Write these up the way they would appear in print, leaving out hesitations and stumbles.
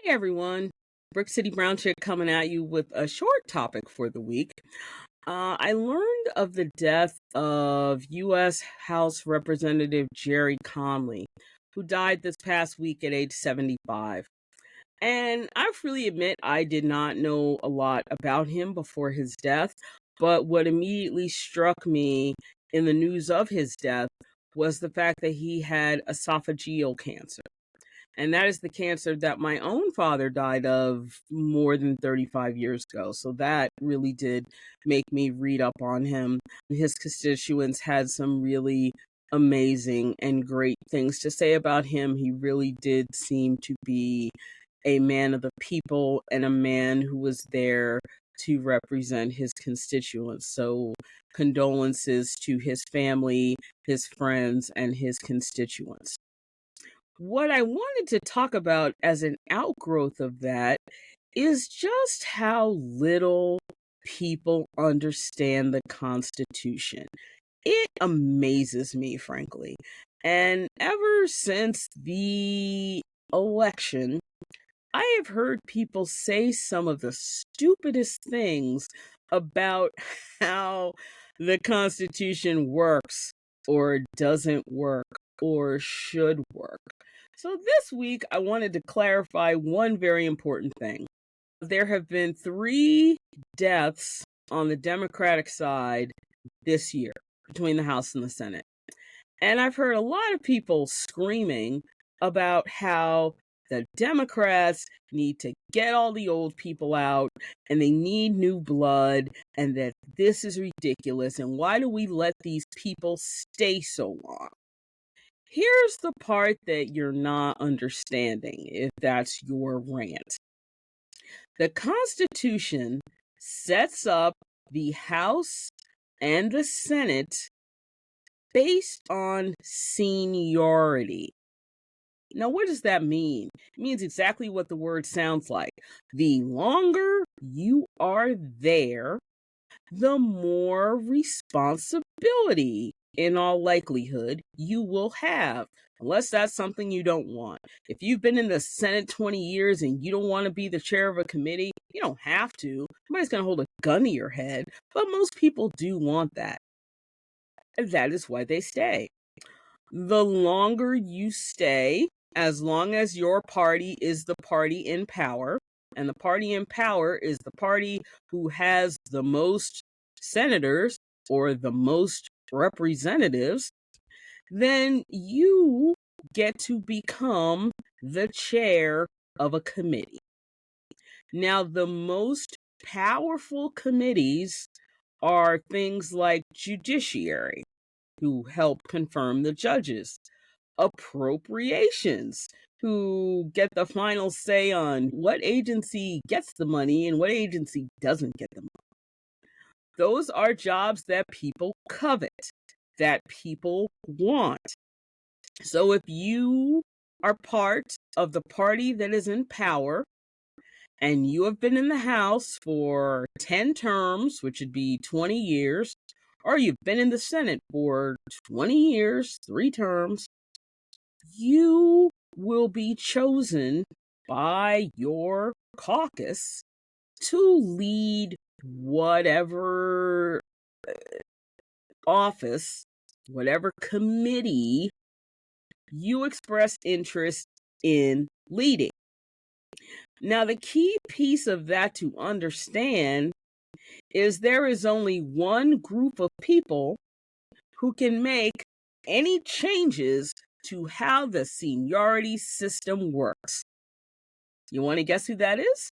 Hey everyone, Brick City Brown Chick coming at you with a short topic for the week. I learned of the death of U.S. House Representative Jerry Conley, who died this past week at age 75. And I freely admit I did not know a lot about him before his death, but what immediately struck me in the news of his death was the fact that he had esophageal cancer. And that is the cancer that my own father died of more than 35 years ago. So that really did make me read up on him. His constituents had some really amazing and great things to say about him. He really did seem to be a man of the people and a man who was there to represent his constituents. So, condolences to his family, his friends, and his constituents. What I wanted to talk about as an outgrowth of that is just how little people understand the Constitution. It amazes me, frankly. And ever since the election, I have heard people say some of the stupidest things about how the Constitution works or doesn't work or should work. So this week, I wanted to clarify one very important thing. There have been 3 deaths on the Democratic side this year between the House and the Senate. And I've heard a lot of people screaming about how the Democrats need to get all the old people out and they need new blood and that this is ridiculous. And why do we let these people stay so long? Here's the part that you're not understanding, if that's your rant. The Constitution sets up the House and the Senate based on seniority. Now, what does that mean? It means exactly what the word sounds like. The longer you are there, the more responsibility, in all likelihood, you will have, unless that's something you don't want. If you've been in the Senate 20 years and you don't want to be the chair of a committee, you don't have to. Nobody's going to hold a gun to your head, but most people do want that. And that is why they stay. The longer you stay, as long as your party is the party in power, and the party in power is the party who has the most senators or the most representatives, then you get to become the chair of a committee. Now, the most powerful committees are things like judiciary, who help confirm the judges, appropriations, who get the final say on what agency gets the money and what agency doesn't get the money. Those are jobs that people covet, that people want. So if you are part of the party that is in power and you have been in the House for 10 terms, which would be 20 years, or you've been in the Senate for 20 years, 3 terms, you will be chosen by your caucus to lead whatever office, whatever committee you express interest in leading. Now, the key piece of that to understand is there is only one group of people who can make any changes to how the seniority system works. You want to guess who that is?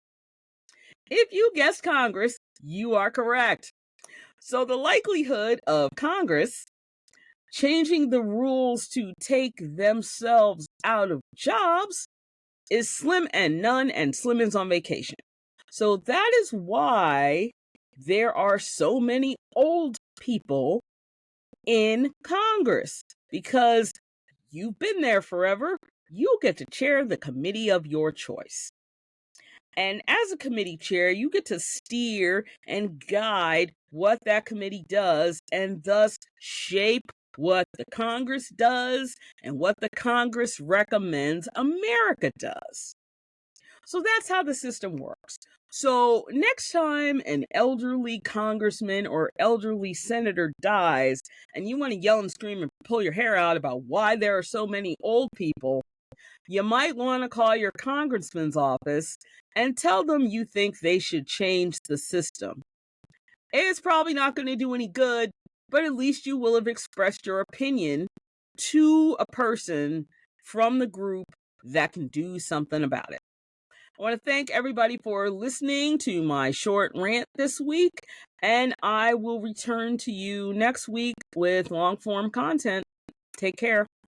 If you guessed Congress, you are correct. So the likelihood of Congress changing the rules to take themselves out of jobs is slim and none, and slim is on vacation. So that is why there are so many old people in Congress, because you've been there forever. You get to chair the committee of your choice. And as a committee chair, you get to steer and guide what that committee does and thus shape what the Congress does and what the Congress recommends America does. So that's how the system works. So next time an elderly congressman or elderly senator dies and you want to yell and scream and pull your hair out about why there are so many old people, you might want to call your congressman's office and tell them you think they should change the system. It's probably not going to do any good, but at least you will have expressed your opinion to a person from the group that can do something about it. I want to thank everybody for listening to my short rant this week, and I will return to you next week with long form content. Take care.